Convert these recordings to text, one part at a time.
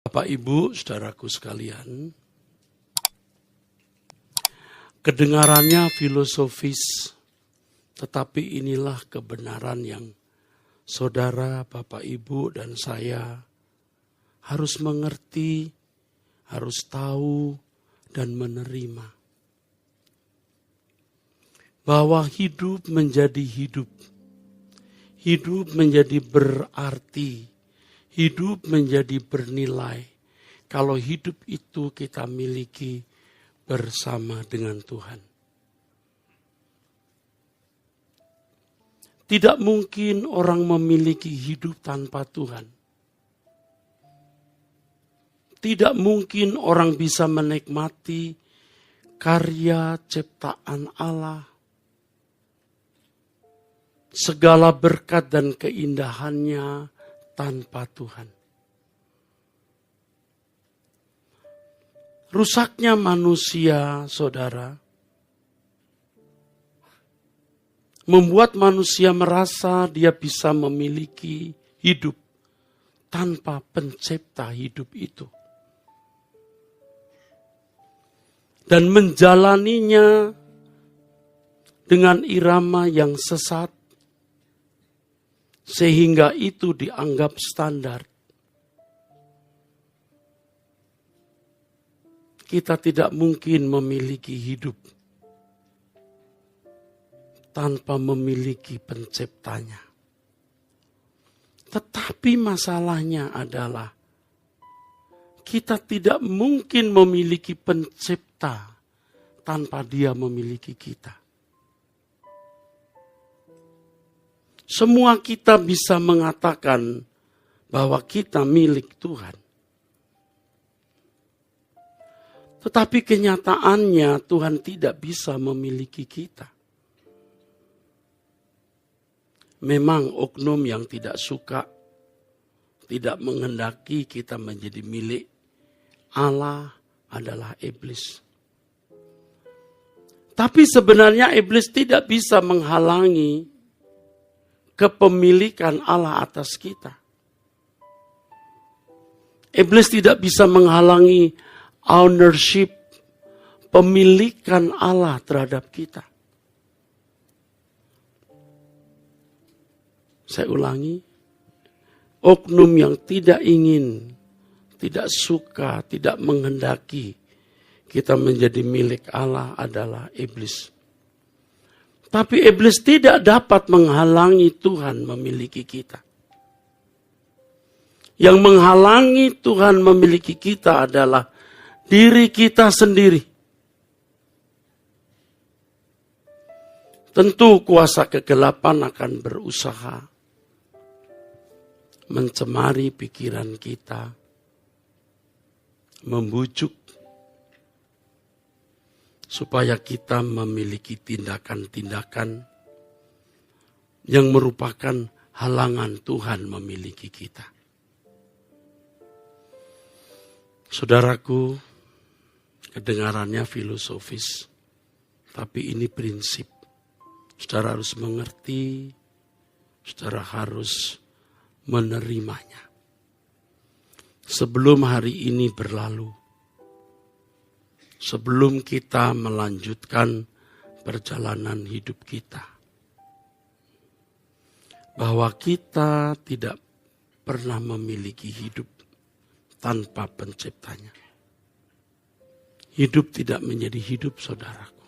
Bapak, Ibu, saudaraku sekalian, kedengarannya filosofis, tetapi inilah kebenaran yang saudara, Bapak, Ibu, dan saya harus mengerti, harus tahu, dan menerima. Bahwa hidup menjadi hidup. Hidup menjadi berarti. Hidup menjadi bernilai. Kalau hidup itu kita miliki bersama dengan Tuhan. Tidak mungkin orang memiliki hidup tanpa Tuhan. Tidak mungkin orang bisa menikmati karya ciptaan Allah. Segala berkat dan keindahannya tanpa Tuhan. Rusaknya manusia, saudara, membuat manusia merasa dia bisa memiliki hidup tanpa pencipta hidup itu. Dan menjalaninya dengan irama yang sesat, sehingga itu dianggap standar. Kita tidak mungkin memiliki hidup tanpa memiliki penciptanya. Tetapi masalahnya adalah kita tidak mungkin memiliki pencipta tanpa dia memiliki kita. Semua kita bisa mengatakan bahwa kita milik Tuhan. Tetapi kenyataannya Tuhan tidak bisa memiliki kita. Memang oknum yang tidak suka, tidak menghendaki kita menjadi milik Allah adalah iblis. Tapi sebenarnya iblis tidak bisa menghalangi kepemilikan Allah atas kita. Iblis tidak bisa menghalangi ownership, pemilikan Allah terhadap kita. Saya ulangi, oknum yang tidak ingin, tidak suka, tidak menghendaki kita menjadi milik Allah adalah iblis. Tapi iblis tidak dapat menghalangi Tuhan memiliki kita. Yang menghalangi Tuhan memiliki kita adalah diri kita sendiri. Tentu kuasa kegelapan akan berusaha mencemari pikiran kita, membujuk supaya kita memiliki tindakan-tindakan yang merupakan halangan Tuhan memiliki kita. Saudaraku, kedengarannya filosofis, tapi ini prinsip. Saudara harus mengerti, saudara harus menerimanya. Sebelum hari ini berlalu, sebelum kita melanjutkan perjalanan hidup kita, bahwa kita tidak pernah memiliki hidup tanpa penciptanya. Hidup tidak menjadi hidup, saudaraku.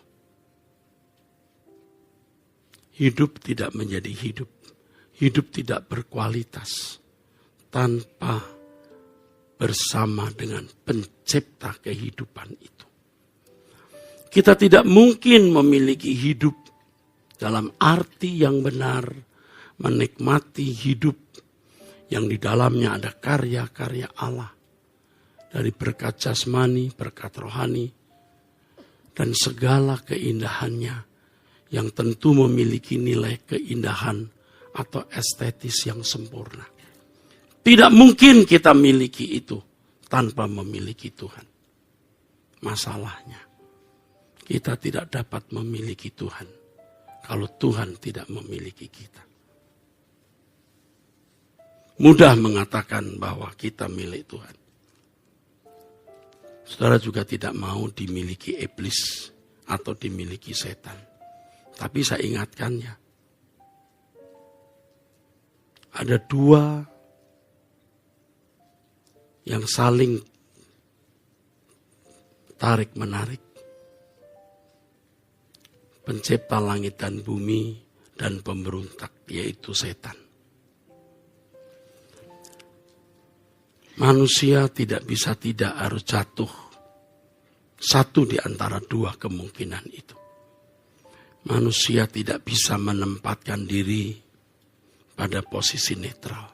Hidup tidak menjadi hidup. Hidup tidak berkualitas tanpa bersama dengan pencipta kehidupan itu. Kita tidak mungkin memiliki hidup dalam arti yang benar, menikmati hidup yang di dalamnya ada karya-karya Allah. Dari berkat jasmani, berkat rohani, dan segala keindahannya yang tentu memiliki nilai keindahan atau estetis yang sempurna. Tidak mungkin kita miliki itu tanpa memiliki Tuhan. Masalahnya, kita tidak dapat memiliki Tuhan kalau Tuhan tidak memiliki kita. Mudah mengatakan bahwa kita milik Tuhan. Saudara juga tidak mau dimiliki iblis atau dimiliki setan. Tapi saya ingatkan ya, ada dua yang saling tarik-menarik. Pencipta langit dan bumi dan pemberontak, yaitu setan. Manusia tidak bisa tidak harus jatuh. Satu di antara dua kemungkinan itu. Manusia tidak bisa menempatkan diri pada posisi netral.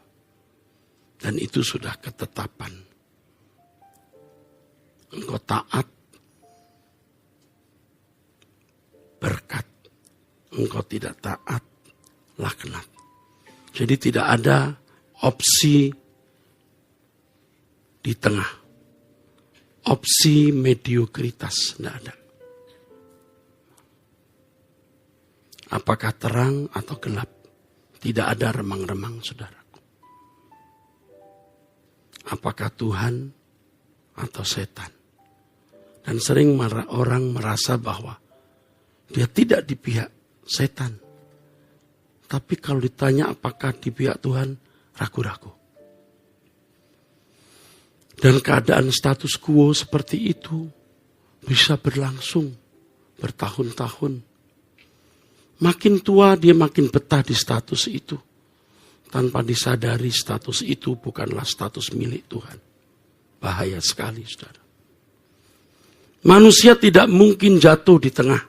Dan itu sudah ketetapan. Engkau taat, berkat. Engkau tidak taat, laknat. Jadi tidak ada opsi di tengah. Opsi mediokritas, tidak ada. Apakah terang atau gelap? Tidak ada remang-remang, saudaraku. Apakah Tuhan atau setan? Dan sering orang merasa bahwa dia tidak di pihak setan. Tapi kalau ditanya apakah di pihak Tuhan, ragu-ragu. Dan keadaan status quo seperti itu bisa berlangsung bertahun-tahun. Makin tua dia makin betah di status itu. Tanpa disadari status itu bukanlah status milik Tuhan. Bahaya sekali, saudara. Manusia tidak mungkin jatuh di tengah.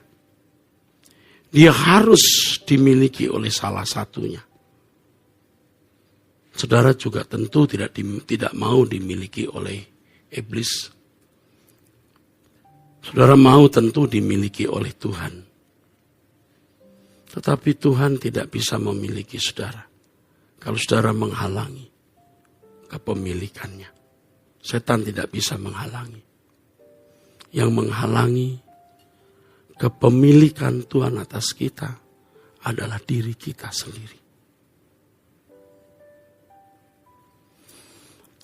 Dia harus dimiliki oleh salah satunya. Saudara juga tentu tidak mau dimiliki oleh iblis. Saudara mau tentu dimiliki oleh Tuhan. Tetapi Tuhan tidak bisa memiliki saudara kalau saudara menghalangi kepemilikannya. Setan tidak bisa menghalangi. Yang menghalangi kepemilikan Tuhan atas kita adalah diri kita sendiri.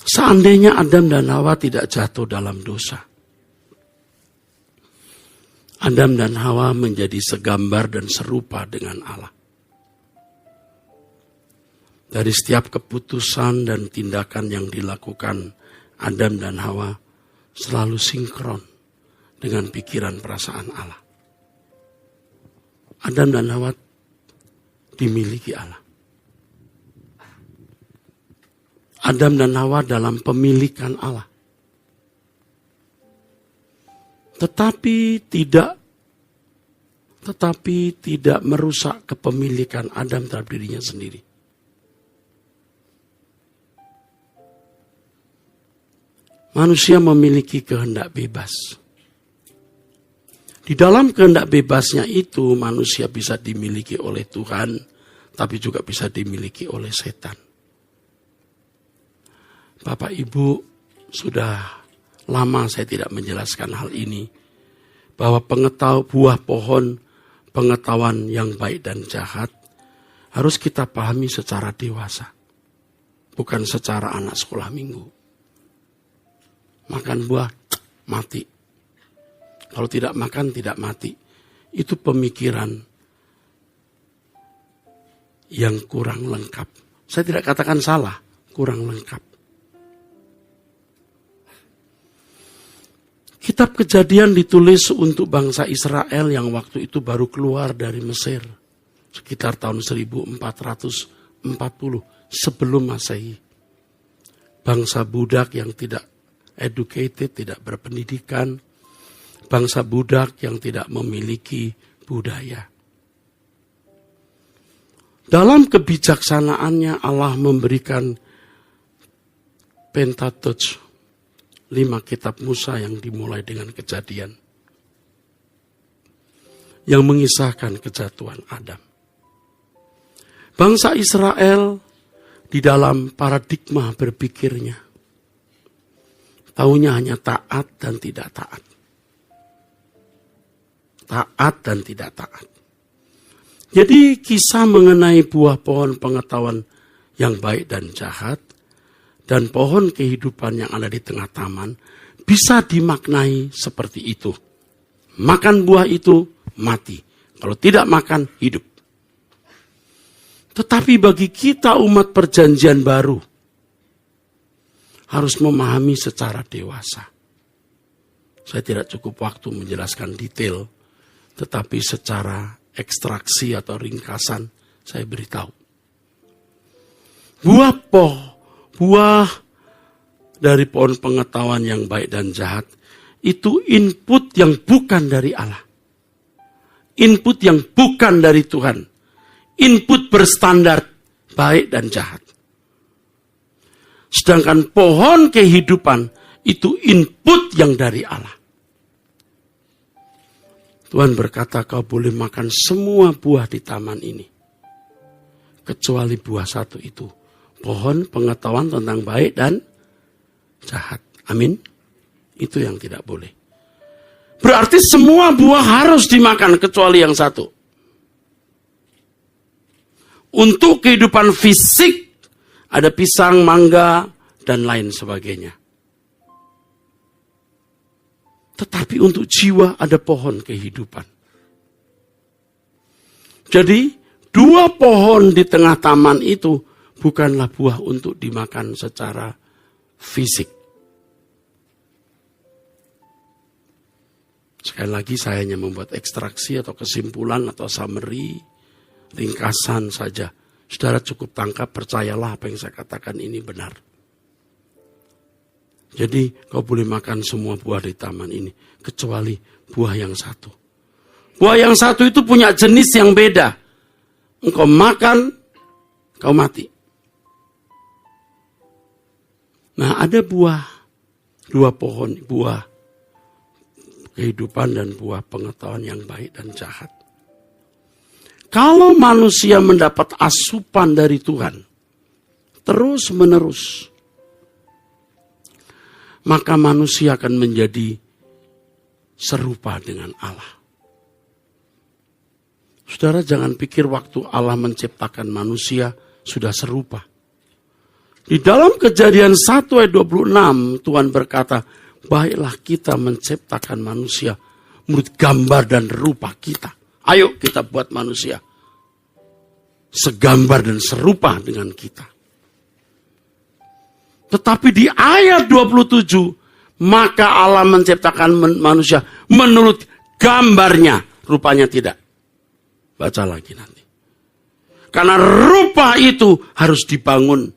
Seandainya Adam dan Hawa tidak jatuh dalam dosa, Adam dan Hawa menjadi segambar dan serupa dengan Allah. Dari setiap keputusan dan tindakan yang dilakukan Adam dan Hawa selalu sinkron dengan pikiran perasaan Allah. Adam dan Hawa dimiliki Allah. Adam dan Hawa dalam pemilikan Allah. Tetapi tidak merusak kepemilikan Adam terhadap dirinya sendiri. Manusia memiliki kehendak bebas. Di dalam kehendak bebasnya itu manusia bisa dimiliki oleh Tuhan, tapi juga bisa dimiliki oleh setan. Bapak Ibu, sudah lama saya tidak menjelaskan hal ini. Bahwa buah pohon pengetahuan yang baik dan jahat harus kita pahami secara dewasa. Bukan secara anak sekolah minggu. Makan buah, mati. Kalau tidak makan, tidak mati. Itu pemikiran yang kurang lengkap. Saya tidak katakan salah, kurang lengkap. Kitab Kejadian ditulis untuk bangsa Israel yang waktu itu baru keluar dari Mesir. Sekitar tahun 1440 sebelum Masehi. Bangsa budak yang tidak educated, tidak berpendidikan. Bangsa budak yang tidak memiliki budaya. Dalam kebijaksanaannya Allah memberikan Pentateuch, 5 kitab Musa yang dimulai dengan Kejadian. Yang mengisahkan kejatuhan Adam. Bangsa Israel di dalam paradigma berpikirnya. Taunya hanya taat dan tidak taat. Taat dan tidak taat. Jadi kisah mengenai buah pohon pengetahuan yang baik dan jahat dan pohon kehidupan yang ada di tengah taman bisa dimaknai seperti itu. Makan buah itu mati. Kalau tidak makan, hidup. Tetapi bagi kita umat perjanjian baru, harus memahami secara dewasa. Saya tidak cukup waktu menjelaskan detail, tetapi secara ekstraksi atau ringkasan saya beritahu. Buah dari pohon pengetahuan yang baik dan jahat, itu input yang bukan dari Allah. Input yang bukan dari Tuhan. Input berstandar baik dan jahat. Sedangkan pohon kehidupan itu input yang dari Allah. Tuhan berkata, kau boleh makan semua buah di taman ini. Kecuali buah satu itu. Pohon pengetahuan tentang baik dan jahat. Amin. Itu yang tidak boleh. Berarti semua buah harus dimakan kecuali yang satu. Untuk kehidupan fisik, ada pisang, mangga, dan lain sebagainya. Tetapi untuk jiwa ada pohon kehidupan. Jadi, dua pohon di tengah taman itu bukanlah buah untuk dimakan secara fisik. Sekali lagi saya hanya membuat ekstraksi atau kesimpulan atau summary, ringkasan saja. Saudara cukup tangkap, percayalah apa yang saya katakan ini benar. Jadi kau boleh makan semua buah di taman ini, kecuali buah yang satu. Buah yang satu itu punya jenis yang beda. Engkau makan, kau mati. Nah, ada dua pohon, buah kehidupan dan buah pengetahuan yang baik dan jahat. Kalau manusia mendapat asupan dari Tuhan, terus menerus, maka manusia akan menjadi serupa dengan Allah. Saudara jangan pikir waktu Allah menciptakan manusia sudah serupa. Di dalam Kejadian 1 ayat 26 Tuhan berkata, baiklah kita menciptakan manusia menurut gambar dan rupa kita. Ayo kita buat manusia segambar dan serupa dengan kita. Tetapi di ayat 27, maka Allah menciptakan manusia menurut gambarnya, rupanya tidak. Baca lagi nanti. Karena rupa itu harus dibangun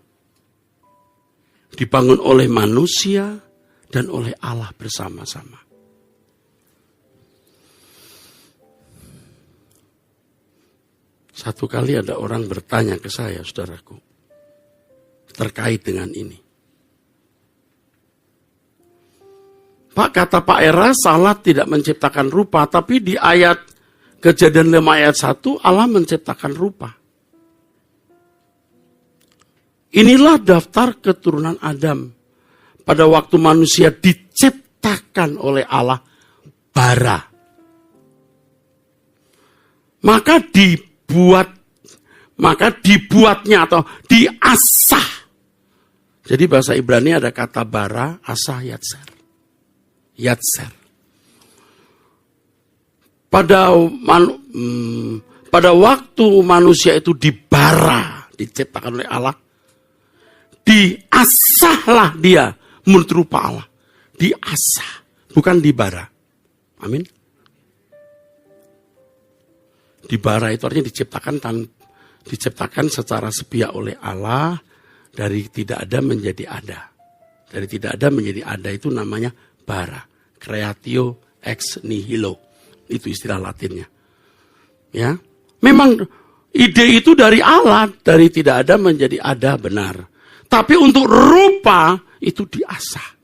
oleh manusia dan oleh Allah bersama-sama. Satu kali ada orang bertanya ke saya, saudaraku, terkait dengan ini. Pak, kata Pak Era, Allah tidak menciptakan rupa, tapi di ayat Kejadian 5 ayat 1, Allah menciptakan rupa. Inilah daftar keturunan Adam. Pada waktu manusia diciptakan oleh Allah, bara. Maka dibuatnya atau diasah. Jadi bahasa Ibrani ada kata bara, asah, yatser. Yatser. Pada waktu manusia itu dibara, diciptakan oleh Allah, diasahlah dia menurut rupa Allah. Diasah, bukan dibara. Amin. Dibara itu artinya diciptakan secara sepihak oleh Allah, dari tidak ada menjadi ada. Dari tidak ada menjadi ada itu namanya bara. Creatio ex nihilo. Itu istilah Latinnya. Ya, memang ide itu dari Allah, dari tidak ada menjadi ada, benar. Tapi untuk rupa itu diasah.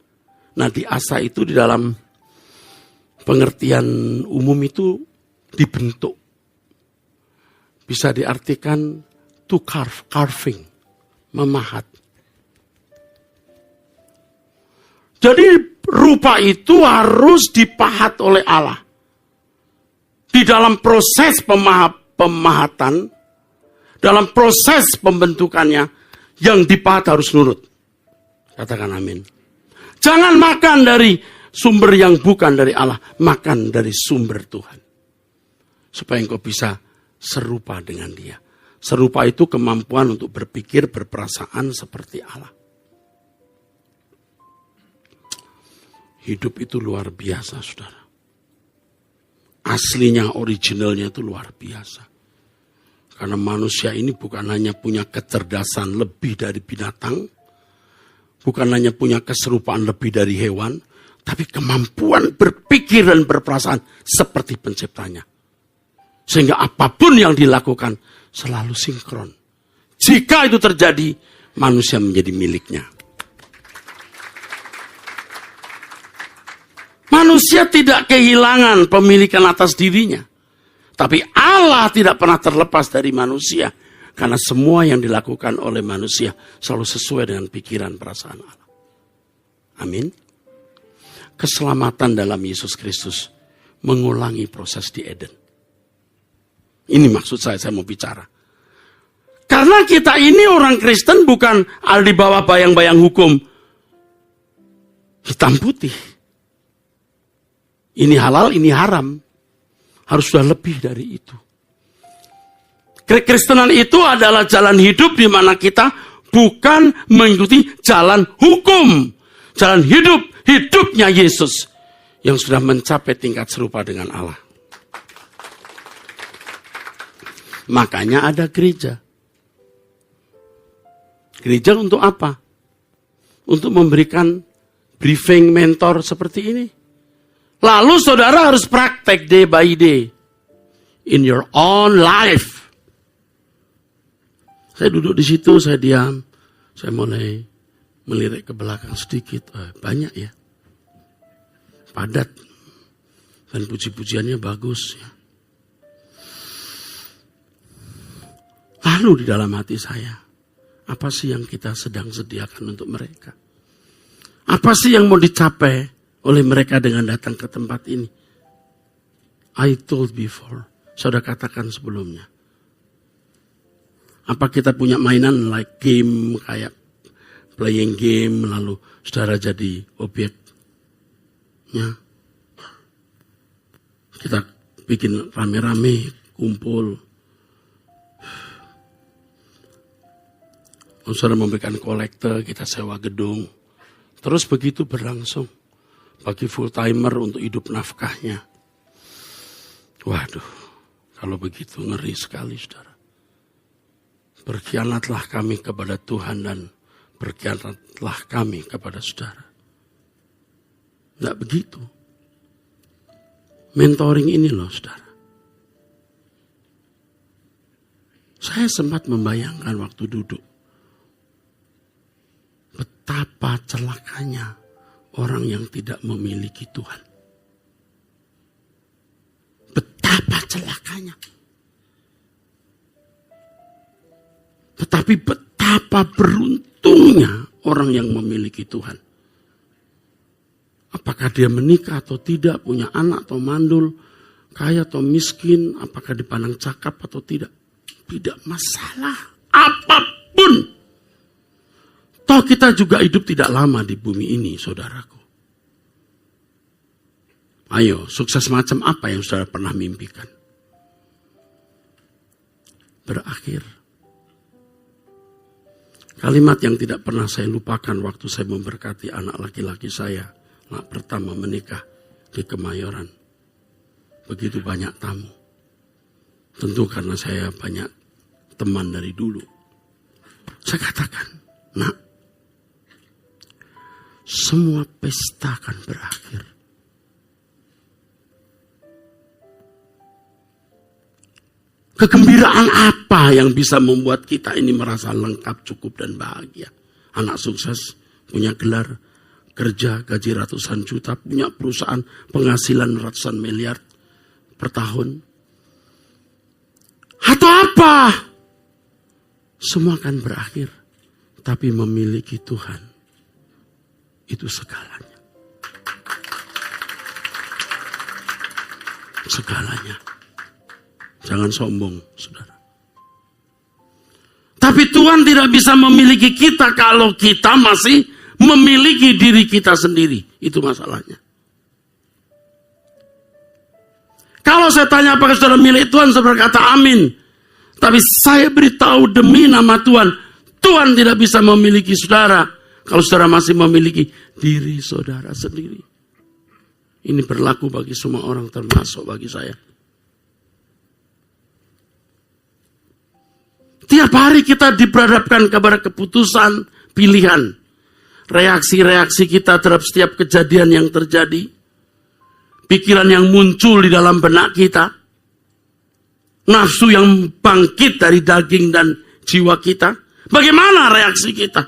Nah, diasah itu di dalam pengertian umum itu dibentuk. Bisa diartikan to carving, memahat. Jadi rupa itu harus dipahat oleh Allah. Di dalam proses pemahatan, dalam proses pembentukannya, yang dipahat harus nurut. Katakan amin. Jangan makan dari sumber yang bukan dari Allah. Makan dari sumber Tuhan. Supaya engkau bisa serupa dengan Dia. Serupa itu kemampuan untuk berpikir, berperasaan seperti Allah. Hidup itu luar biasa, saudara. Aslinya, originalnya itu luar biasa. Karena manusia ini bukan hanya punya kecerdasan lebih dari binatang, bukan hanya punya keserupaan lebih dari hewan, tapi kemampuan berpikir dan berperasaan seperti penciptanya. Sehingga apapun yang dilakukan selalu sinkron. Jika itu terjadi, manusia menjadi miliknya. Manusia tidak kehilangan pemilikan atas dirinya. Tapi Allah tidak pernah terlepas dari manusia. Karena semua yang dilakukan oleh manusia selalu sesuai dengan pikiran perasaan Allah. Amin. Keselamatan dalam Yesus Kristus mengulangi proses di Eden. Ini maksud saya mau bicara. Karena kita ini orang Kristen bukan ada di bawah bayang-bayang hukum hitam putih. Ini halal, ini haram. Harus sudah lebih dari itu. Kekristenan itu adalah jalan hidup di mana kita bukan mengikuti jalan hukum. Jalan hidup, hidupnya Yesus yang sudah mencapai tingkat serupa dengan Allah. Makanya ada gereja. Gereja untuk apa? Untuk memberikan briefing mentor seperti ini. Lalu saudara harus praktek day by day. In your own life. Saya duduk di situ, saya diam. Saya mulai melirik ke belakang sedikit. Banyak ya. Padat. Dan puji-pujiannya bagus ya. Lalu di dalam hati saya, apa sih yang kita sedang sediakan untuk mereka? Apa sih yang mau dicapai oleh mereka dengan datang ke tempat ini? I told before. Saudara katakan sebelumnya. Apa kita punya mainan like game, kayak playing game, lalu saudara jadi objeknya? Kita bikin rame-rame, kumpul. Saudara memberikan kolektor, kita sewa gedung. Terus begitu berlangsung. Bagi full timer untuk hidup nafkahnya. Waduh, kalau begitu ngeri sekali saudara. Berkhianatlah kami kepada Tuhan dan berkhianatlah kami kepada saudara. Enggak begitu. Mentoring ini loh saudara. Saya sempat membayangkan waktu duduk. Betapa celakanya orang yang tidak memiliki Tuhan. Betapa celakanya. Tetapi betapa beruntungnya orang yang memiliki Tuhan. Apakah dia menikah atau tidak, punya anak atau mandul, kaya atau miskin, apakah dipandang cakap atau tidak. Tidak masalah. Apapun. Toh kita juga hidup tidak lama di bumi ini, saudaraku. Ayo, sukses macam apa yang saudara pernah mimpikan? Berakhir. Kalimat yang tidak pernah saya lupakan waktu saya memberkati anak laki-laki saya, anak pertama menikah di Kemayoran. Begitu banyak tamu. Tentu karena saya banyak teman dari dulu. Saya katakan, nak, semua pesta akan berakhir. Kegembiraan apa yang bisa membuat kita ini merasa lengkap, cukup, dan bahagia? Anak sukses, punya gelar, kerja, gaji ratusan juta, punya perusahaan, penghasilan ratusan miliar per tahun. Atau apa? Semua akan berakhir. Tapi memiliki Tuhan. Itu segalanya. Segalanya. Jangan sombong, saudara. Tapi Tuhan tidak bisa memiliki kita kalau kita masih memiliki diri kita sendiri. Itu masalahnya. Kalau saya tanya apakah saudara milik Tuhan, saudara kata amin. Tapi saya beritahu demi nama Tuhan, Tuhan tidak bisa memiliki saudara kalau saudara masih memiliki diri saudara sendiri. Ini berlaku bagi semua orang, termasuk bagi saya. Tiap hari kita diperhadapkan kepada keputusan pilihan. Reaksi-reaksi kita terhadap setiap kejadian yang terjadi. Pikiran yang muncul di dalam benak kita. Nafsu yang bangkit dari daging dan jiwa kita. Bagaimana reaksi kita?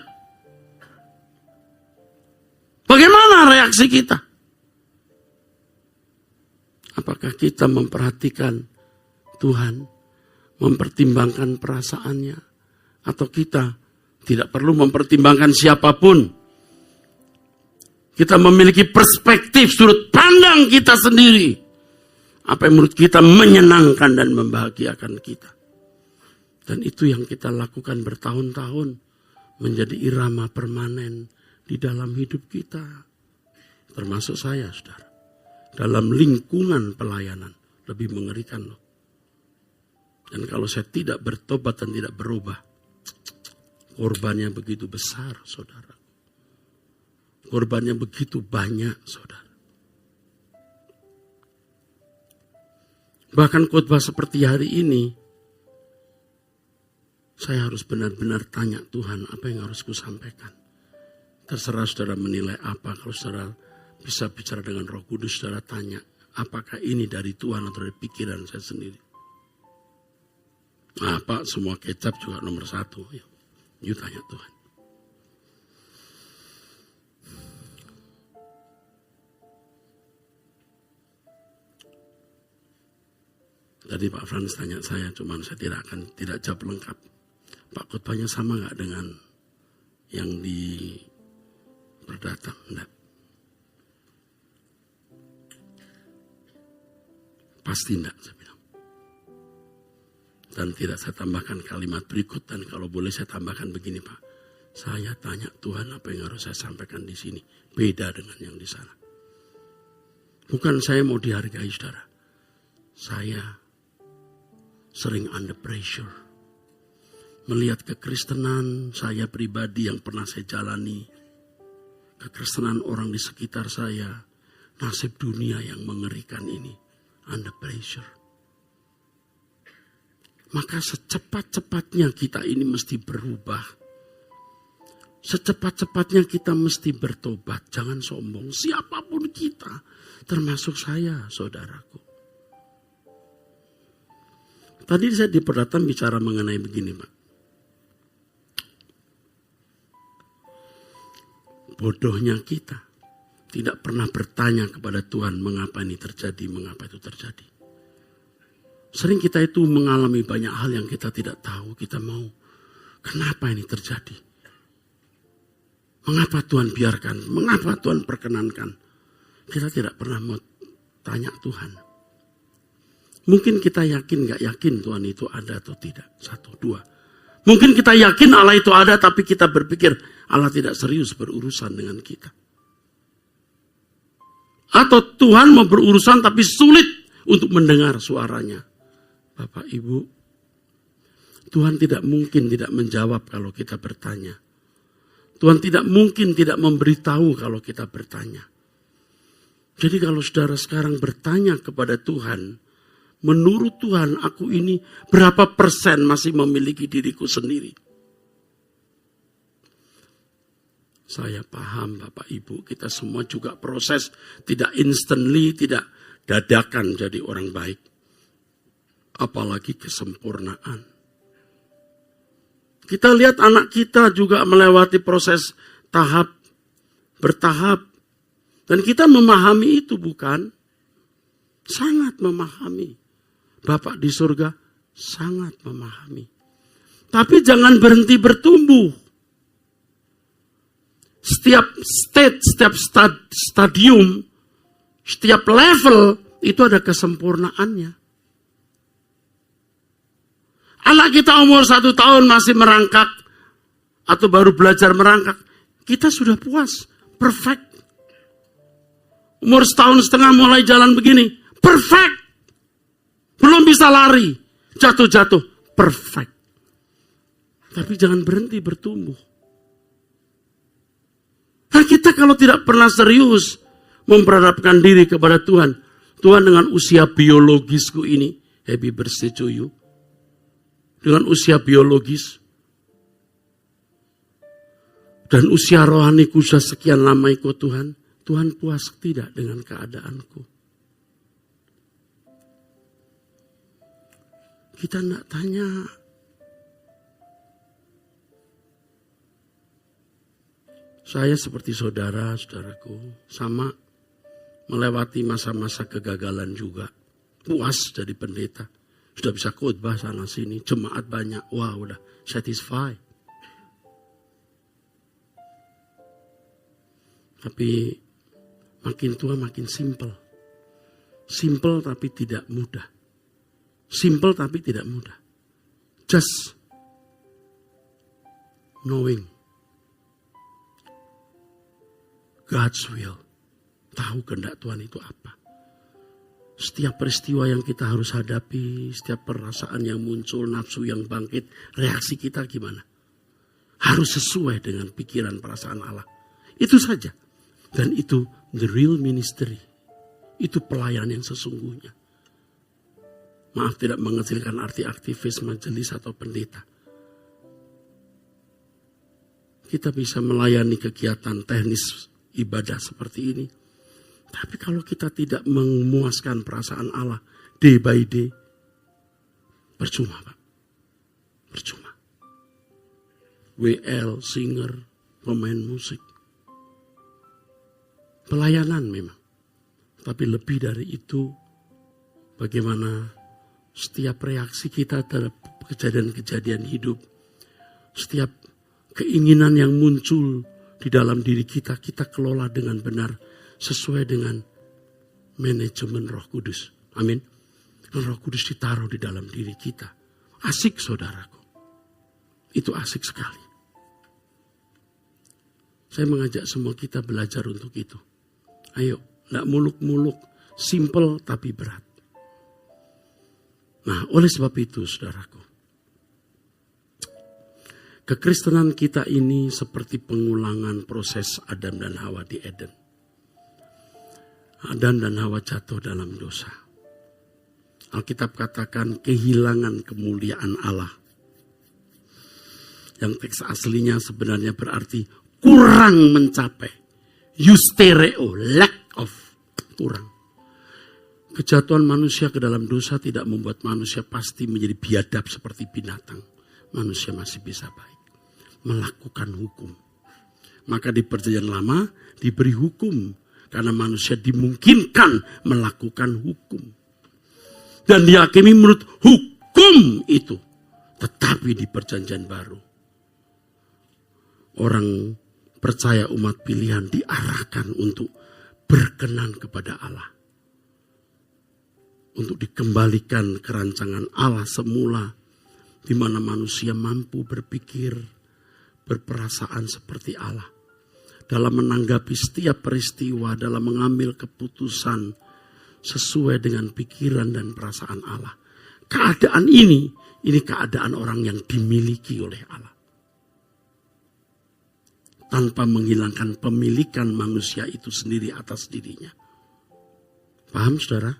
Bagaimana reaksi kita? Apakah kita memperhatikan Tuhan, mempertimbangkan perasaannya, atau kita tidak perlu mempertimbangkan siapapun? Kita memiliki perspektif sudut pandang kita sendiri. Apa yang menurut kita menyenangkan dan membahagiakan kita. Dan itu yang kita lakukan bertahun-tahun. Menjadi irama permanen di dalam hidup kita. Termasuk saya, saudara. Dalam lingkungan pelayanan. Lebih mengerikan loh. Dan kalau saya tidak bertobat dan tidak berubah. Korbannya begitu besar, saudara. Korbannya begitu banyak, saudara. Bahkan khotbah seperti hari ini, saya harus benar-benar tanya Tuhan, apa yang harus kusampaikan. Terserah saudara menilai apa. Kalau saudara bisa bicara dengan Roh Kudus, saudara tanya, apakah ini dari Tuhan atau dari pikiran saya sendiri. Nah, Pak, semua kecap juga nomor 1. Yuk tanya Tuhan. Tadi Pak Frans tanya saya, cuman saya tidak jawab lengkap. Pak, khotbahnya sama nggak dengan yang di Perdata? Enggak. Pasti enggak, saya bilang. Dan tidak saya tambahkan kalimat berikut, dan kalau boleh saya tambahkan begini, Pak. Saya tanya Tuhan apa yang harus saya sampaikan di sini. Beda dengan yang di sana. Bukan saya mau dihargai, saudara. Saya sering under pressure. Melihat kekristenan saya pribadi yang pernah saya jalani. Kekristenan orang di sekitar saya. Nasib dunia yang mengerikan ini. Under pressure. Maka secepat-cepatnya kita ini mesti berubah. Secepat-cepatnya kita mesti bertobat. Jangan sombong. Siapapun kita. Termasuk saya, saudaraku. Tadi saya di Perdata bicara mengenai begini, Pak. Bodohnya kita tidak pernah bertanya kepada Tuhan mengapa ini terjadi, mengapa itu terjadi. Sering kita itu mengalami banyak hal yang kita tidak tahu, kita mau. Kenapa ini terjadi? Mengapa Tuhan biarkan? Mengapa Tuhan perkenankan? Kita tidak pernah mau tanya Tuhan. Mungkin kita yakin gak yakin Tuhan itu ada atau tidak. 1, 2. Mungkin kita yakin Allah itu ada tapi kita berpikir Allah tidak serius berurusan dengan kita. Atau Tuhan mau berurusan tapi sulit untuk mendengar suaranya. Bapak Ibu, Tuhan tidak mungkin tidak menjawab kalau kita bertanya. Tuhan tidak mungkin tidak memberitahu kalau kita bertanya. Jadi kalau saudara sekarang bertanya kepada Tuhan, menurut Tuhan aku ini berapa persen masih memiliki diriku sendiri? Saya paham Bapak Ibu, kita semua juga proses tidak instantly, tidak dadakan jadi orang baik. Apalagi kesempurnaan. Kita lihat anak kita juga melewati proses bertahap. Dan kita memahami itu bukan? Sangat memahami. Bapak di surga sangat memahami. Tapi jangan berhenti bertumbuh. Setiap stage, setiap stadium, setiap level itu ada kesempurnaannya. Anak kita umur 1 tahun masih merangkak atau baru belajar merangkak, kita sudah puas, perfect. Umur 1,5 tahun mulai jalan begini, perfect. Belum bisa lari, jatuh-jatuh, perfect. Tapi jangan berhenti bertumbuh. Nah, kita kalau tidak pernah serius memperhadapkan diri kepada Tuhan, Tuhan dengan usia biologisku ini, happy birthday to you. Dengan usia biologis dan usia rohaniku sudah sekian lama ikut Tuhan, Tuhan puas tidak dengan keadaanku? Kita tidak tanya. Saya seperti saudaraku, sama melewati masa-masa kegagalan juga. Puas jadi pendeta. Sudah bisa khotbah sana sini, jemaat banyak. Wah, udah satisfied. Tapi makin tua makin simple. Simple tapi tidak mudah. Simple tapi tidak mudah. Just knowing God's will. Tahu kehendak Tuhan itu apa. Setiap peristiwa yang kita harus hadapi, setiap perasaan yang muncul, nafsu yang bangkit, reaksi kita gimana? Harus sesuai dengan pikiran perasaan Allah. Itu saja. Dan itu the real ministry. Itu pelayan yang sesungguhnya. Maaf tidak mengecilkan arti aktivis, majelis atau pendeta. Kita bisa melayani kegiatan teknis ibadah seperti ini. Tapi kalau kita tidak memuaskan perasaan Allah day by day, percuma Pak. Percuma. WL, singer, pemain musik. Pelayanan memang. Tapi lebih dari itu, bagaimana setiap reaksi kita terhadap kejadian-kejadian hidup, setiap keinginan yang muncul di dalam diri kita, kita kelola dengan benar sesuai dengan manajemen Roh Kudus. Amin. Roh Kudus ditaruh di dalam diri kita. Asik saudaraku. Itu asik sekali. Saya mengajak semua kita belajar untuk itu. Ayo, tidak muluk-muluk, simple tapi berat. Nah, oleh sebab itu saudaraku, kekristenan kita ini seperti pengulangan proses Adam dan Hawa di Eden. Adam dan Hawa jatuh dalam dosa. Alkitab katakan kehilangan kemuliaan Allah. Yang teks aslinya sebenarnya berarti kurang mencapai. Eustereo, lack of, kurang. Kejatuhan manusia ke dalam dosa tidak membuat manusia pasti menjadi biadab seperti binatang. Manusia masih bisa baik. Melakukan hukum. Maka di Perjanjian Lama diberi hukum karena manusia dimungkinkan melakukan hukum. Dan dihakimi menurut hukum itu. Tetapi di Perjanjian Baru, orang percaya umat pilihan diarahkan untuk berkenan kepada Allah. Untuk dikembalikan ke rancangan Allah semula, di mana manusia mampu berpikir, berperasaan seperti Allah. Dalam menanggapi setiap peristiwa, dalam mengambil keputusan sesuai dengan pikiran dan perasaan Allah. Keadaan ini keadaan orang yang dimiliki oleh Allah. Tanpa menghilangkan pemilikan manusia itu sendiri atas dirinya. Paham saudara?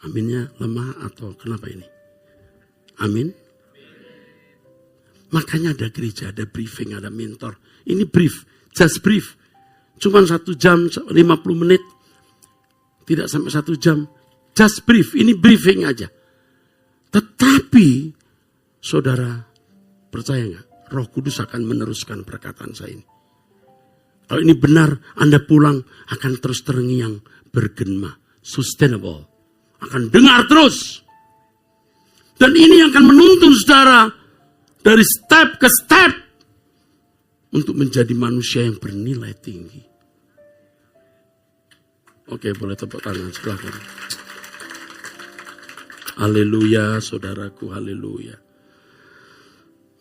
Aminnya lemah atau kenapa ini? Amin. Makanya ada gereja, ada briefing, ada mentor. Ini brief, just brief. Cuma 1 jam, 50 menit. Tidak sampai 1 jam. Just brief, ini briefing aja. Tetapi, saudara, percaya nggak? Roh Kudus akan meneruskan perkataan saya ini. Kalau ini benar, Anda pulang akan terus terngiang, bergema, sustainable. Akan dengar terus. Dan ini yang akan menuntun saudara dari step ke step untuk menjadi manusia yang bernilai tinggi. Oke, boleh tepuk tangan, silakan. Haleluya, saudaraku, haleluya.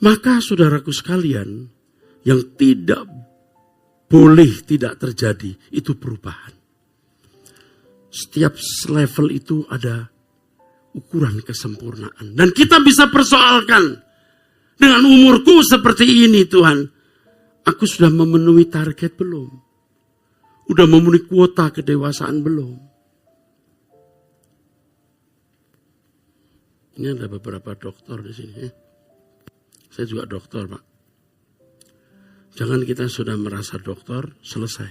Maka saudaraku sekalian, yang tidak boleh tidak terjadi itu perubahan. Setiap level itu ada ukuran kesempurnaan. Dan kita bisa persoalkan, dengan umurku seperti ini Tuhan, aku sudah memenuhi target belum? Udah memenuhi kuota kedewasaan belum? Ini ada beberapa dokter di sini. Saya juga dokter, Pak. Jangan kita sudah merasa dokter, selesai.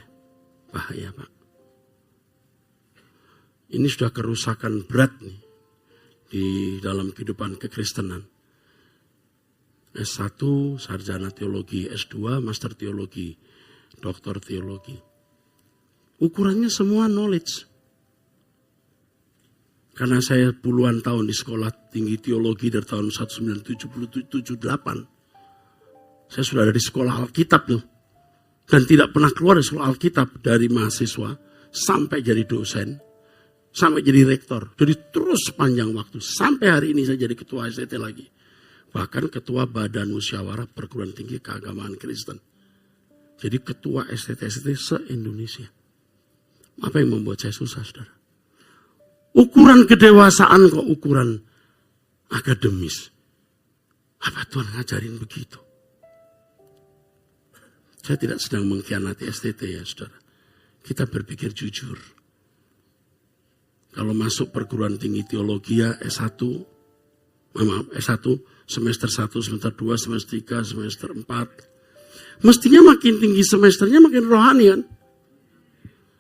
Bahaya, Pak. Ini sudah kerusakan berat nih di dalam kehidupan kekristenan. S1, sarjana teologi, S2, master teologi, doktor teologi. Ukurannya semua knowledge. Karena saya puluhan tahun di sekolah tinggi teologi dari tahun 1977-78. Saya sudah ada di sekolah Alkitab tuh. Dan tidak pernah keluar dari sekolah Alkitab dari mahasiswa sampai jadi dosen. Sampai jadi rektor. Jadi terus sepanjang waktu. Sampai hari ini saya jadi ketua STT lagi. Bahkan ketua Badan Musyawarah Perguruan Tinggi Keagamaan Kristen. Jadi ketua STT-STT se-Indonesia. Apa yang membuat saya susah, saudara? Ukuran kedewasaan kok ukuran akademis. Apa Tuhan ngajarin begitu? Saya tidak sedang mengkhianati STT ya, saudara. Kita berpikir jujur. Kalau masuk perguruan tinggi teologi ya S1, semester 1, semester 2, semester 3, semester 4. Mestinya makin tinggi semesternya makin rohani kan?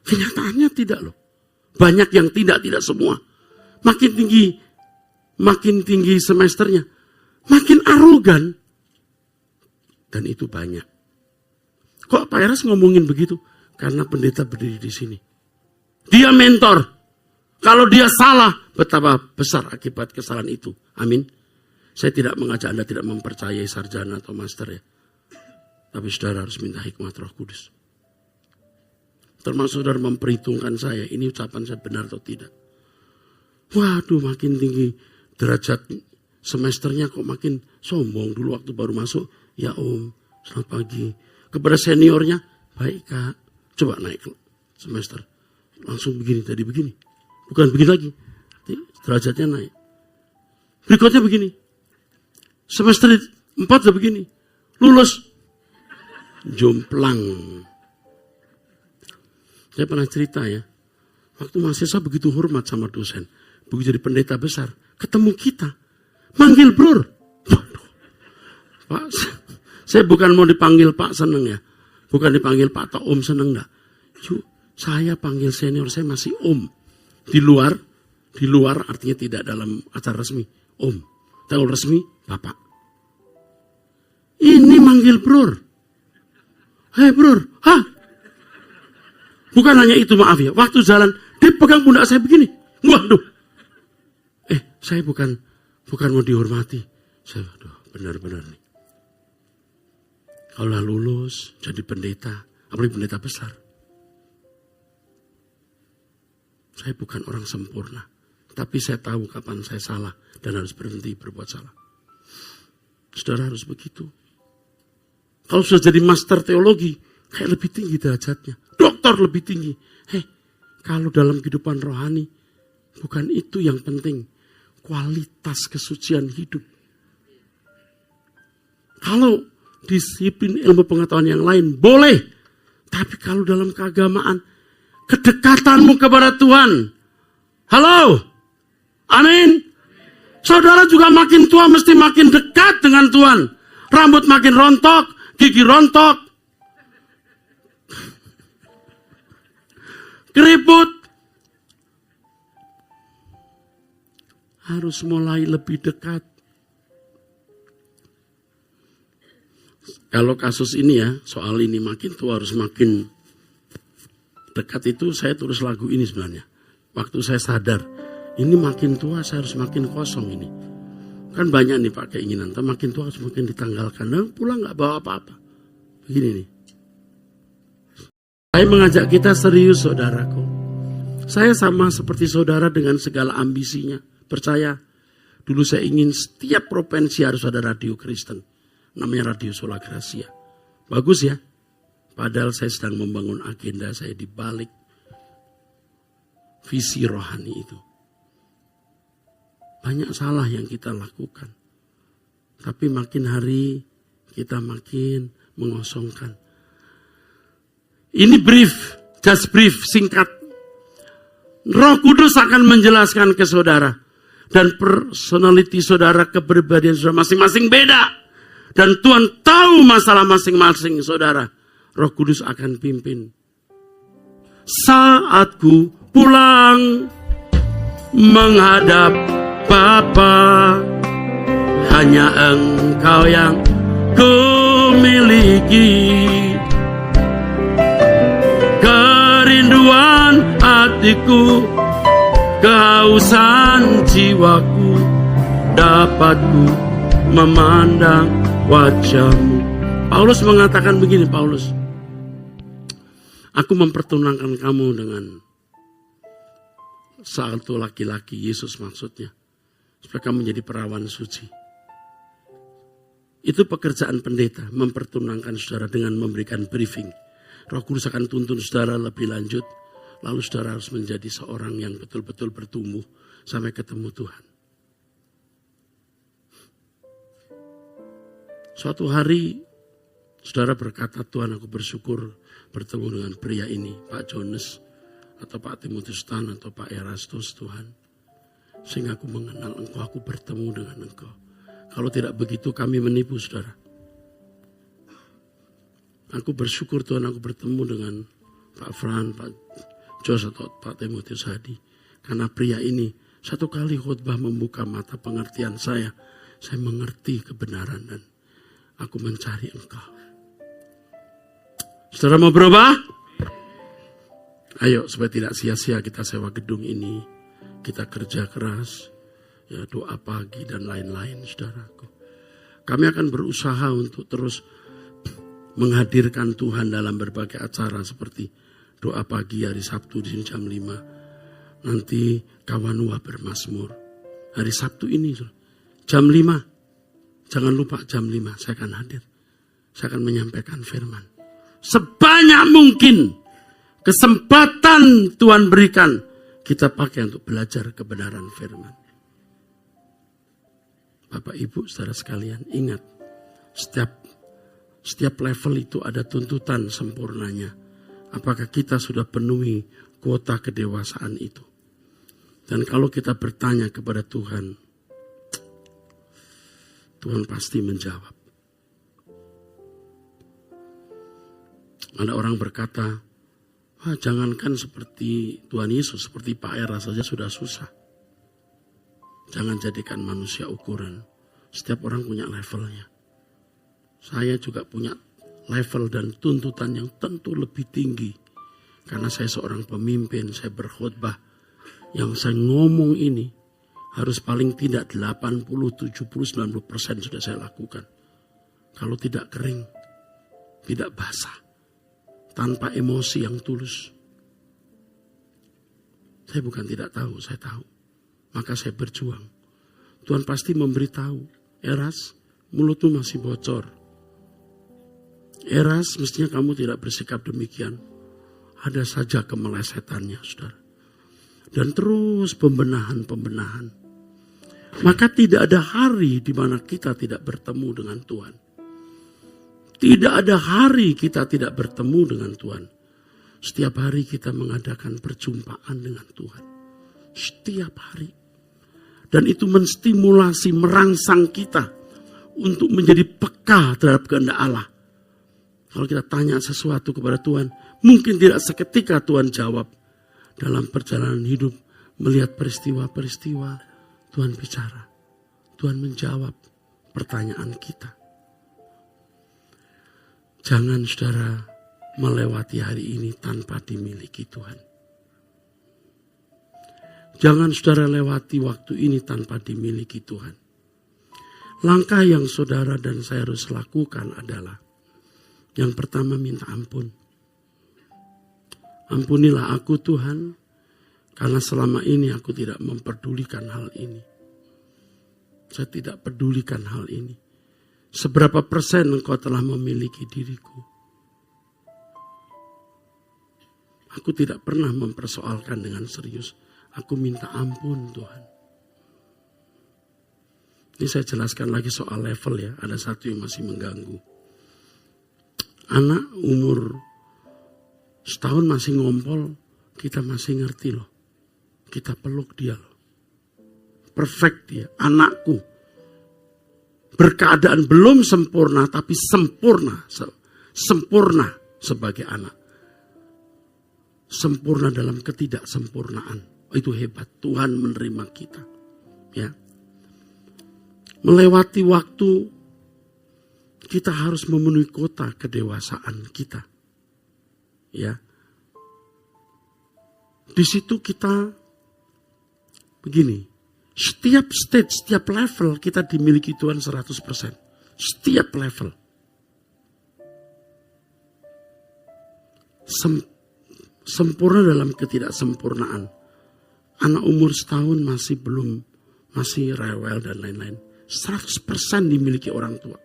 Kenyataannya tidak loh. Banyak yang tidak semua. Makin tinggi semesternya, makin arogan. Dan itu banyak. Kok Pak Eras ngomongin begitu? Karena pendeta berdiri di sini. Dia mentor. Kalau dia salah, betapa besar akibat kesalahan itu. Amin. Saya tidak mengajak Anda tidak mempercayai sarjana atau master ya. Tapi saudara harus minta hikmat Roh Kudus. Termasuk saudara memperhitungkan saya, ini ucapan saya benar atau tidak. Waduh, makin tinggi derajat semesternya kok makin sombong. Dulu waktu baru masuk, ya Om, selamat pagi. Kepada seniornya, baik Kak, coba naik semester. Langsung begini, tadi begini. Bukan begini lagi, derajatnya naik. Berikutnya begini, semester 4 udah begini, lulus. Jomplang. Saya pernah cerita ya, waktu mahasiswa begitu hormat sama dosen, begitu jadi pendeta besar, ketemu kita, manggil bror. Pak, saya bukan mau dipanggil Pak seneng ya, bukan dipanggil Pak atau Om seneng enggak. Yuk, saya panggil senior saya masih Om. Di luar artinya tidak dalam acara resmi, Om. Kalau resmi, Bapak. Ini manggil bror. Hei bror, hah? Bukan hanya itu, maaf ya. Waktu jalan, dia pegang pundak saya begini. Waduh. Saya bukan mau dihormati. Saya, aduh, benar-benar nih. Kalau lulus, jadi pendeta. Apalagi pendeta besar. Saya bukan orang sempurna. Tapi saya tahu kapan saya salah. Dan harus berhenti berbuat salah. Saudara harus begitu. Kalau sudah jadi master teologi, kayak lebih tinggi derajatnya. Doktor lebih tinggi. Kalau dalam kehidupan rohani, bukan itu yang penting. Kualitas kesucian hidup. Kalau disiplin ilmu pengetahuan yang lain, boleh. Tapi kalau dalam keagamaan, kedekatanmu kepada Tuhan. Halo? Amin? Saudara juga makin tua mesti makin dekat dengan Tuhan. Rambut makin rontok, gigi rontok. Keriput. Harus mulai lebih dekat. Kalau kasus ini ya, soal ini makin tua harus makin dekat itu, saya tulis lagu ini sebenarnya. Waktu saya sadar, ini makin tua saya harus makin kosong ini. Kan banyak nih Pak keinginan, makin tua harus makin ditanggalkan. Dan pulang gak bawa apa-apa. Begini nih. Saya mengajak kita serius saudaraku. Saya sama seperti saudara dengan segala ambisinya. Percaya, dulu saya ingin setiap provinsi harus ada radio Kristen. namanya Radio Sola Gracia. Bagus ya. Padahal saya sedang membangun agenda saya di balik visi rohani itu. Banyak salah yang kita lakukan. Tapi makin hari kita makin mengosongkan. Ini brief, just brief, singkat. Roh Kudus akan menjelaskan ke saudara. Dan personality saudara, kepribadian saudara masing-masing beda. Dan Tuhan tahu masalah masing-masing saudara. Roh Kudus akan pimpin. Saat ku pulang menghadap Bapa, hanya Engkau yang ku miliki. Kerinduan hatiku, kehausan jiwaku, dapatku memandang wajah-Mu. Paulus mengatakan begini, Paulus, aku mempertunangkan kamu dengan satu laki-laki, Yesus maksudnya, supaya kamu menjadi perawan suci. Itu pekerjaan pendeta, mempertunangkan saudara dengan memberikan briefing. Roh Kudus akan tuntun saudara lebih lanjut, lalu saudara harus menjadi seorang yang betul-betul bertumbuh sampai ketemu Tuhan. Suatu hari saudara berkata, Tuhan, aku bersyukur bertemu dengan pria ini, Pak Jonas, atau Pak Timotius Tan, atau Pak Erastus, Tuhan. Sehingga aku mengenal Engkau, aku bertemu dengan Engkau. Kalau tidak begitu kami menipu saudara. Aku bersyukur Tuhan, aku bertemu dengan Pak Fran, Pak Jos, atau Pak Timotius Hadi. Karena pria ini satu kali khotbah membuka mata pengertian saya. Saya mengerti kebenaran dan aku mencari Engkau. Saudara mau berubah? Ayo supaya tidak sia-sia kita sewa gedung ini. Kita kerja keras. Ya, doa pagi dan lain-lain saudaraku. Kami akan berusaha untuk terus menghadirkan Tuhan dalam berbagai acara seperti doa pagi hari Sabtu di sini jam 5. Nanti Kawanua bermazmur. Hari Sabtu ini jam 5. Jangan lupa jam 5 saya akan hadir. Saya akan menyampaikan firman. Sebanyak mungkin kesempatan Tuhan berikan, kita pakai untuk belajar kebenaran firman. Bapak Ibu saudara sekalian, ingat, setiap level itu ada tuntutan sempurnanya. Apakah kita sudah penuhi kuota kedewasaan itu? Dan kalau kita bertanya kepada Tuhan, Tuhan pasti menjawab. Ada orang berkata, jangankan seperti Tuhan Yesus, seperti Pak Era saja sudah susah. Jangan jadikan manusia ukuran. Setiap orang punya levelnya. Saya juga punya level dan tuntutan yang tentu lebih tinggi. Karena saya seorang pemimpin, saya berkhotbah. Yang saya ngomong ini harus paling tidak 80, 70, 90% sudah saya lakukan. Kalau tidak kering, tidak basah. Tanpa emosi yang tulus. Saya bukan tidak tahu, saya tahu. Maka saya berjuang. Tuhan pasti memberitahu, Eras, mulutmu masih bocor. Eras, mestinya kamu tidak bersikap demikian. Ada saja kemelesetannya, saudara. Dan terus pembenahan. Maka tidak ada hari di mana kita tidak bertemu dengan Tuhan. Tidak ada hari kita tidak bertemu dengan Tuhan. Setiap hari kita mengadakan perjumpaan dengan Tuhan. Setiap hari. Dan itu menstimulasi, merangsang kita untuk menjadi peka terhadap kehendak Allah. Kalau kita tanya sesuatu kepada Tuhan, mungkin tidak seketika Tuhan jawab. Dalam perjalanan hidup, melihat peristiwa-peristiwa, Tuhan bicara. Tuhan menjawab pertanyaan kita. Jangan saudara melewati hari ini tanpa dimiliki Tuhan. Jangan saudara lewati waktu ini tanpa dimiliki Tuhan. Langkah yang saudara dan saya harus lakukan adalah, yang pertama minta ampun. Ampunilah aku Tuhan, karena selama ini aku tidak memperdulikan hal ini. Saya tidak pedulikan hal ini. Seberapa persen engkau telah memiliki diriku? Aku tidak pernah mempersoalkan dengan serius. Aku minta ampun Tuhan. Ini saya jelaskan lagi soal level ya. Ada satu yang masih mengganggu. Anak umur setahun masih ngompol, kita masih ngerti loh. Kita peluk dia loh. Perfect dia, anakku. Berkeadaan belum sempurna, tapi sempurna. Sempurna sebagai anak. Sempurna dalam ketidaksempurnaan. Itu hebat, Tuhan menerima kita. Ya. Melewati waktu, kita harus memenuhi kota kedewasaan kita. Ya. Di situ kita begini, setiap stage, setiap level kita dimiliki Tuhan 100%. Setiap level. Sempurna dalam ketidaksempurnaan. Anak umur setahun masih rewel dan lain-lain. 100% dimiliki orang tua.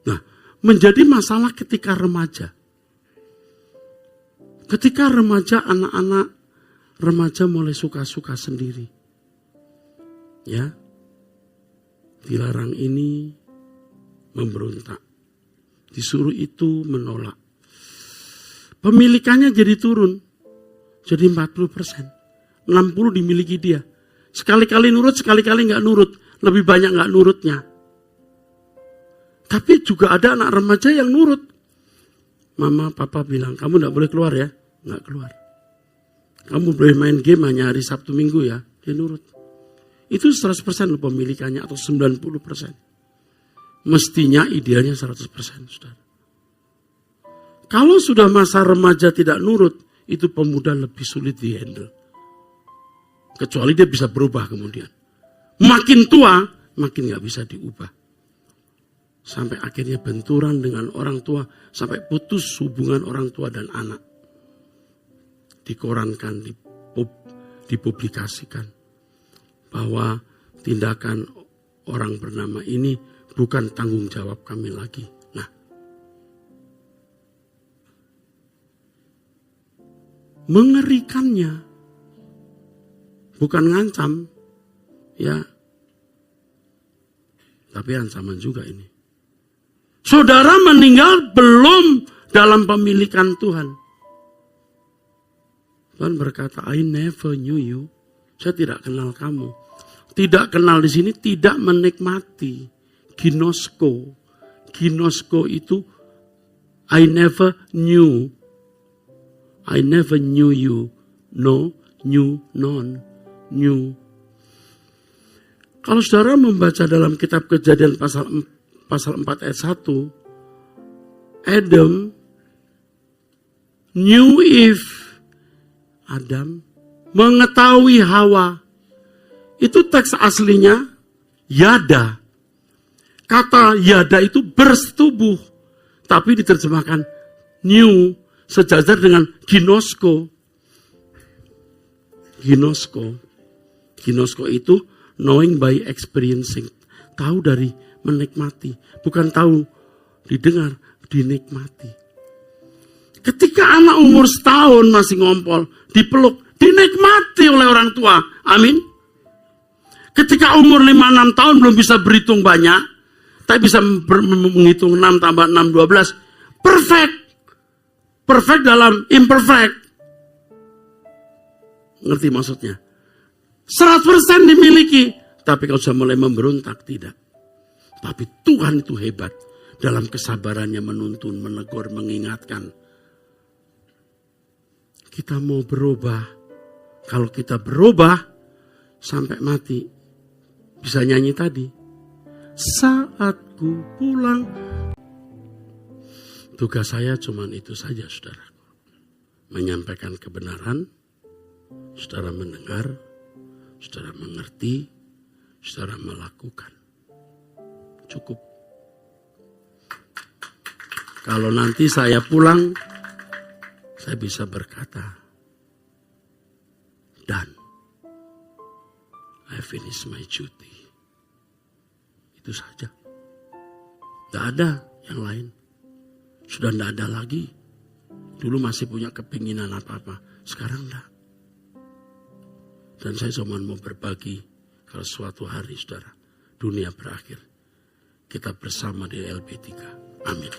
Nah, menjadi masalah ketika remaja. Ketika remaja, anak-anak remaja mulai suka-suka sendiri. Ya. Dilarang ini memberontak. Disuruh itu menolak. Pemilikannya jadi turun. Jadi 40%. 60% dimiliki dia. Sekali-kali nurut, sekali-kali gak nurut. Lebih banyak gak nurutnya. Tapi juga ada anak remaja yang nurut. Mama, papa bilang, kamu gak boleh keluar ya. Gak keluar. Kamu boleh main game hanya hari Sabtu Minggu ya. Dia nurut. Itu 100% loh pemilikannya atau 90%. Mestinya idealnya 100%. Saudara. Kalau sudah masa remaja tidak nurut, itu pemuda lebih sulit di-handle. Kecuali dia bisa berubah kemudian. Makin tua, makin gak bisa diubah. Sampai akhirnya benturan dengan orang tua, sampai putus hubungan orang tua dan anak. Dikorankan, dipublikasikan. Bahwa tindakan orang bernama ini bukan tanggung jawab kami lagi. Nah, mengerikannya bukan ngancam, ya, tapi ancaman juga ini. Saudara meninggal belum dalam pemilikan Tuhan. Tuhan berkata, I never knew you. Saya tidak kenal kamu. Tidak kenal di sini tidak menikmati. Ginosko. Ginosko itu I never knew. I never knew you. No, knew, non, knew. Kalau saudara membaca dalam kitab Kejadian pasal 4 ayat 1. Adam knew Eve. Adam mengetahui Hawa. Itu teks aslinya yada. Kata yada itu bersetubuh. Tapi diterjemahkan new. Sejajar dengan ginosko. Ginosko. Ginosko itu knowing by experiencing. Tahu dari menikmati. Bukan tahu didengar, dinikmati. Ketika anak umur setahun masih ngompol, dipeluk, dinikmati oleh orang tua. Amin. Ketika umur 5-6 tahun belum bisa berhitung banyak, tapi bisa menghitung 6 tambah 6, 12. Perfect. Perfect dalam imperfect. Ngerti maksudnya? 100% dimiliki. Tapi kalau sudah mulai memberontak, tidak. Tapi Tuhan itu hebat. Dalam kesabarannya menuntun, menegur, mengingatkan. Kita mau berubah. Kalau kita berubah sampai mati. Bisa nyanyi tadi. Saat ku pulang. Tugas saya cuma itu saja, saudara. Menyampaikan kebenaran. Saudara mendengar. Saudara mengerti. Saudara melakukan. Cukup. Kalau nanti saya pulang, saya bisa berkata, done. I finish my duty. Itu saja. Tidak ada yang lain. Sudah tidak ada lagi. Dulu masih punya kepinginan apa-apa. Sekarang tidak. Dan saya cuma mau berbagi. Kalau suatu hari saudara, dunia berakhir, kita bersama di LB3. Amin.